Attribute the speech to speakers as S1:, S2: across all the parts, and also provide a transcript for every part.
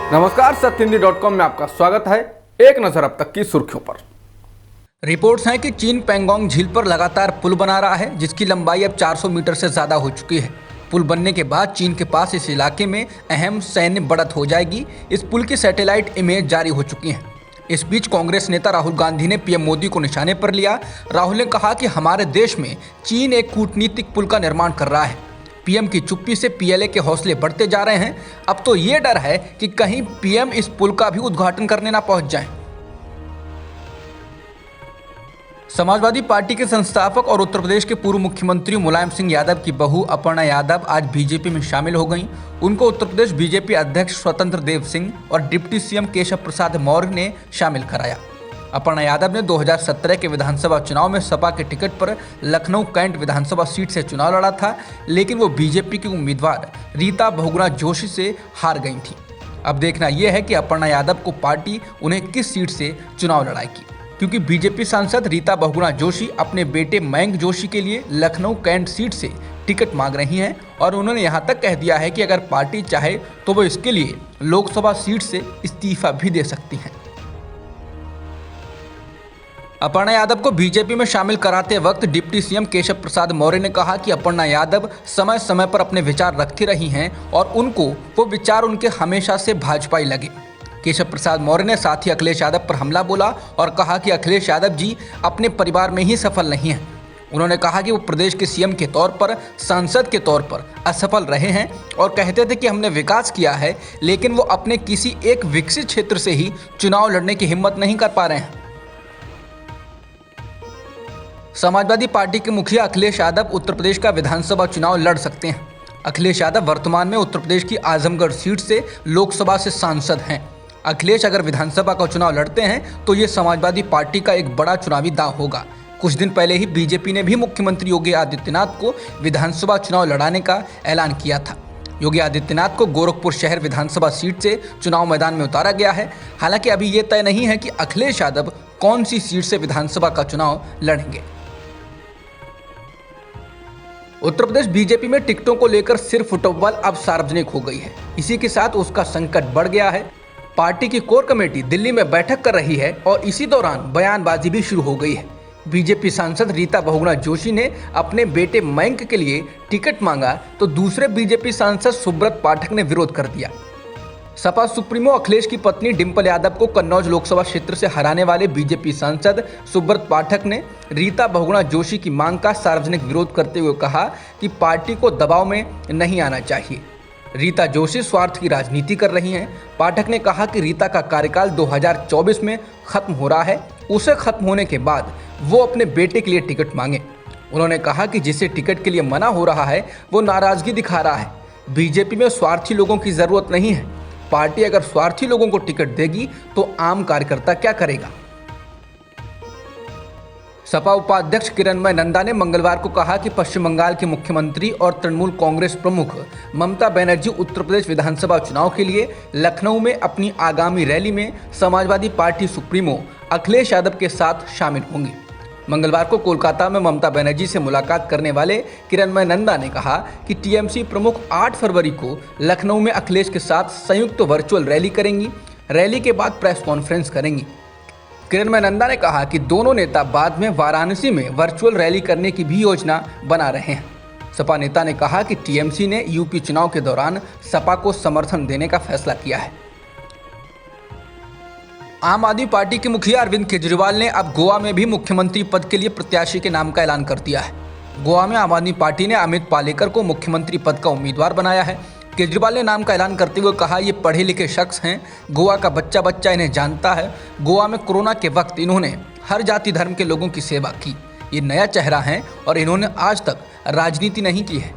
S1: नमस्कार, सत्यहिंदी.com में आपका स्वागत है। एक नजर अब तक की सुर्खियों पर।
S2: रिपोर्ट्स हैं कि चीन पेंगोंग झील पर लगातार पुल बना रहा है, जिसकी लंबाई अब 400 मीटर से ज़्यादा हो चुकी है। पुल बनने के बाद चीन के पास इस इलाके में अहम सैन्य बढ़त हो जाएगी। इस पुल की सैटेलाइट इमेज जारी हो चुकी हैं। इस बीच कांग्रेस नेता राहुल गांधी ने पीएम मोदी को निशाने पर लिया। राहुल ने कहा कि हमारे देश में चीन एक कूटनीतिक पुल का निर्माण कर रहा है। पीएम की चुप्पी से पीएलए के हौसले बढ़ते जा रहे हैं। अब तो ये डर है कि कहीं पीएम इस पुल का भी उद्घाटन करने ना पहुंच जाएं। समाजवादी पार्टी के संस्थापक और उत्तर प्रदेश के पूर्व मुख्यमंत्री मुलायम सिंह यादव की बहू अपर्णा यादव आज बीजेपी में शामिल हो गईं। उनको उत्तर प्रदेश बीजेपी अध्यक्ष स्वतंत्र देव सिंह और डिप्टी सीएम केशव प्रसाद मौर्य ने शामिल कराया। अपर्णा यादव ने 2017 के विधानसभा चुनाव में सपा के टिकट पर लखनऊ कैंट विधानसभा सीट से चुनाव लड़ा था, लेकिन वो बीजेपी की उम्मीदवार रीता बहुगुणा जोशी से हार गई थी। अब देखना यह है कि अपर्णा यादव को पार्टी उन्हें किस सीट से चुनाव लड़ाएगी, क्योंकि बीजेपी सांसद रीता बहुगुणा जोशी अपने बेटे मयंक जोशी के लिए लखनऊ कैंट सीट से टिकट मांग रही हैं और उन्होंने यहां तक कह दिया है कि अगर पार्टी चाहे तो वो इसके लिए लोकसभा सीट से इस्तीफा भी दे सकती हैं। अपर्णा यादव को बीजेपी में शामिल कराते वक्त डिप्टी सीएम केशव प्रसाद मौर्य ने कहा कि अपर्णा यादव समय समय पर अपने विचार रखती रही हैं और उनको वो विचार उनके हमेशा से भाजपाई लगे। केशव प्रसाद मौर्य ने साथ ही अखिलेश यादव पर हमला बोला और कहा कि अखिलेश यादव जी अपने परिवार में ही सफल नहीं हैं। उन्होंने कहा कि वो प्रदेश के सीएम के तौर पर, सांसद के तौर पर असफल रहे हैं और कहते थे कि हमने विकास किया है, लेकिन वो अपने किसी एक विकसित क्षेत्र से ही चुनाव लड़ने की हिम्मत नहीं कर पा रहे हैं। समाजवादी पार्टी के मुखिया अखिलेश यादव उत्तर प्रदेश का विधानसभा चुनाव लड़ सकते हैं। अखिलेश यादव वर्तमान में उत्तर प्रदेश की आजमगढ़ सीट से लोकसभा से सांसद हैं। अखिलेश अगर विधानसभा का चुनाव लड़ते हैं तो ये समाजवादी पार्टी का एक बड़ा चुनावी दांव होगा। कुछ दिन पहले ही बीजेपी ने भी मुख्यमंत्री योगी आदित्यनाथ को विधानसभा चुनाव लड़ाने का ऐलान किया था। योगी आदित्यनाथ को गोरखपुर शहर विधानसभा सीट से चुनाव मैदान में उतारा गया है। हालांकि अभी ये तय नहीं है कि अखिलेश यादव कौन सी सीट से विधानसभा का चुनाव लड़ेंगे। उत्तर प्रदेश बीजेपी में टिकटों को लेकर सिर फुटबॉल अब सार्वजनिक हो गई है। इसी के साथ उसका संकट बढ़ गया है। पार्टी की कोर कमेटी दिल्ली में बैठक कर रही है और इसी दौरान बयानबाजी भी शुरू हो गई है। बीजेपी सांसद रीता बहुगुणा जोशी ने अपने बेटे मयंक के लिए टिकट मांगा तो दूसरे बीजेपी सांसद सुब्रत पाठक ने विरोध कर दिया। सपा सुप्रीमो अखिलेश की पत्नी डिंपल यादव को कन्नौज लोकसभा क्षेत्र से हराने वाले बीजेपी सांसद सुब्रत पाठक ने रीता बहुगुणा जोशी की मांग का सार्वजनिक विरोध करते हुए कहा कि पार्टी को दबाव में नहीं आना चाहिए। रीता जोशी स्वार्थ की राजनीति कर रही हैं। पाठक ने कहा कि रीता का कार्यकाल 2024 में खत्म हो रहा है। उसे खत्म होने के बाद वो अपने बेटे के लिए टिकट मांगे। उन्होंने कहा कि जिसे टिकट के लिए मना हो रहा है वो नाराजगी दिखा रहा है। बीजेपी में स्वार्थी लोगों की जरूरत नहीं है। पार्टी अगर स्वार्थी लोगों को टिकट देगी तो आम कार्यकर्ता क्या करेगा। सपा उपाध्यक्ष किरणमय नंदा ने मंगलवार को कहा कि पश्चिम बंगाल के मुख्यमंत्री और तृणमूल कांग्रेस प्रमुख ममता बनर्जी उत्तर प्रदेश विधानसभा चुनाव के लिए लखनऊ में अपनी आगामी रैली में समाजवादी पार्टी सुप्रीमो अखिलेश यादव के साथ शामिल होंगी। मंगलवार को कोलकाता में ममता बनर्जी से मुलाकात करने वाले किरणमय नंदा ने कहा कि टीएमसी प्रमुख 8 फरवरी को लखनऊ में अखिलेश के साथ संयुक्त वर्चुअल रैली करेंगी। रैली के बाद प्रेस कॉन्फ्रेंस करेंगी। किरणमय नंदा ने कहा कि दोनों नेता बाद में वाराणसी में वर्चुअल रैली करने की भी योजना बना रहे हैं। सपा नेता ने कहा कि टीएमसी ने यूपी चुनाव के दौरान सपा को समर्थन देने का फैसला किया है। आम आदमी पार्टी के मुखिया अरविंद केजरीवाल ने अब गोवा में भी मुख्यमंत्री पद के लिए प्रत्याशी के नाम का ऐलान कर दिया है। गोवा में आम आदमी पार्टी ने अमित पालेकर को मुख्यमंत्री पद का उम्मीदवार बनाया है। केजरीवाल ने नाम का ऐलान करते हुए कहा, ये पढ़े लिखे शख्स हैं। गोवा का बच्चा बच्चा इन्हें जानता है। गोवा में कोरोना के वक्त इन्होंने हर जाति धर्म के लोगों की सेवा की। ये नया चेहरा है और इन्होंने आज तक राजनीति नहीं की है।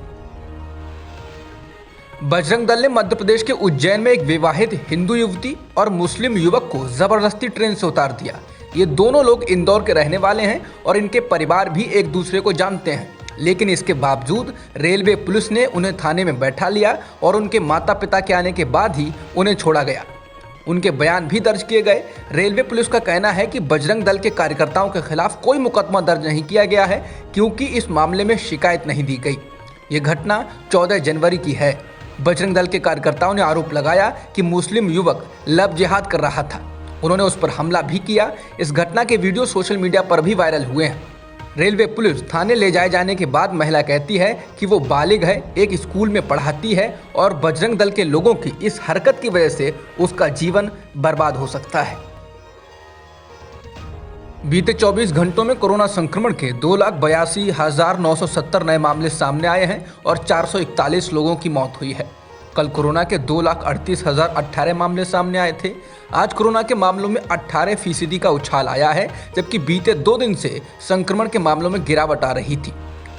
S2: बजरंग दल ने मध्य प्रदेश के उज्जैन में एक विवाहित हिंदू युवती और मुस्लिम युवक को जबरदस्ती ट्रेन से उतार दिया। ये दोनों लोग इंदौर के रहने वाले हैं और इनके परिवार भी एक दूसरे को जानते हैं, लेकिन इसके बावजूद रेलवे पुलिस ने उन्हें थाने में बैठा लिया और उनके माता पिता के आने के बाद ही उन्हें छोड़ा गया। उनके बयान भी दर्ज किए गए। रेलवे पुलिस का कहना है कि बजरंग दल के कार्यकर्ताओं के खिलाफ कोई मुकदमा दर्ज नहीं किया गया है, क्योंकि इस मामले में शिकायत नहीं दी गई। ये घटना 14 जनवरी की है। बजरंग दल के कार्यकर्ताओं ने आरोप लगाया कि मुस्लिम युवक लव जिहाद कर रहा था। उन्होंने उस पर हमला भी किया। इस घटना के वीडियो सोशल मीडिया पर भी वायरल हुए हैं। रेलवे पुलिस थाने ले जाए जाने के बाद महिला कहती है कि वो बालिग है, एक स्कूल में पढ़ाती है और बजरंग दल के लोगों की इस हरकत की वजह से उसका जीवन बर्बाद हो सकता है। बीते 24 घंटों में कोरोना संक्रमण के 2,82,970 नए मामले सामने आए हैं और 441 लोगों की मौत हुई है। कल कोरोना के 2,38,018 मामले सामने आए थे। आज कोरोना के मामलों में 18% का उछाल आया है, जबकि बीते 2 दिन से संक्रमण के मामलों में गिरावट आ रही थी।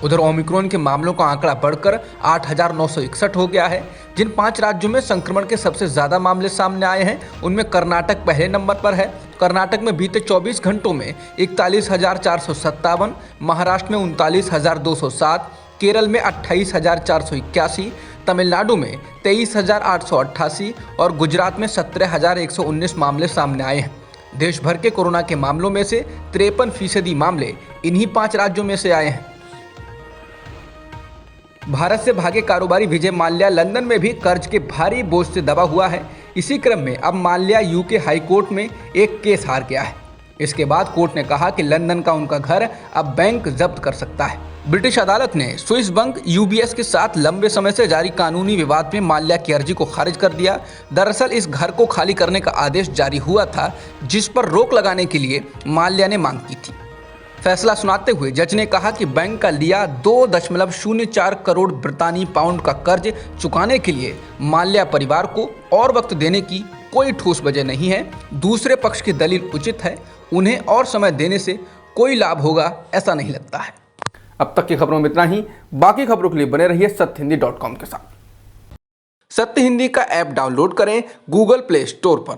S2: उधर ओमिक्रॉन के मामलों का आंकड़ा बढ़कर 8,961 हो गया है। जिन 5 राज्यों में संक्रमण के सबसे ज्यादा मामले सामने आए हैं उनमें कर्नाटक पहले नंबर पर है। कर्नाटक में बीते 24 घंटों में 41,457, महाराष्ट्र में 39,207, केरल में 28,481, तमिलनाडु में 23,888 और गुजरात में 17,119 मामले सामने आए हैं। देश भर के कोरोना के मामलों में से 53% मामले इन्हीं 5 राज्यों में से आए हैं। भारत से भागे कारोबारी विजय माल्या लंदन में भी कर्ज के भारी बोझ से दबा हुआ है। इसी क्रम में अब माल्या यूके हाई कोर्ट में एक केस हार गया है। इसके बाद कोर्ट ने कहा कि लंदन का उनका घर अब बैंक जब्त कर सकता है। ब्रिटिश अदालत ने स्विस बैंक UBS के साथ लंबे समय से जारी कानूनी विवाद में माल्या की अर्जी को खारिज कर दिया। दरअसल इस घर को खाली करने का आदेश जारी हुआ था, जिस पर रोक लगाने के लिए माल्या ने मांग की थी। फैसला सुनाते हुए जज ने कहा कि बैंक का लिया 2.04 करोड़ ब्रितानी पाउंड का कर्ज चुकाने के लिए माल्या परिवार को और वक्त देने की कोई ठोस वजह नहीं है। दूसरे पक्ष की दलील उचित है, उन्हें और समय देने से कोई लाभ होगा ऐसा नहीं लगता है।
S1: अब तक की खबरों में इतना ही। बाकी खबरों के लिए बने रहिए सत्यहिंदी.com के साथ।
S2: सत्य हिंदी का ऐप डाउनलोड करें गूगल प्ले स्टोर पर।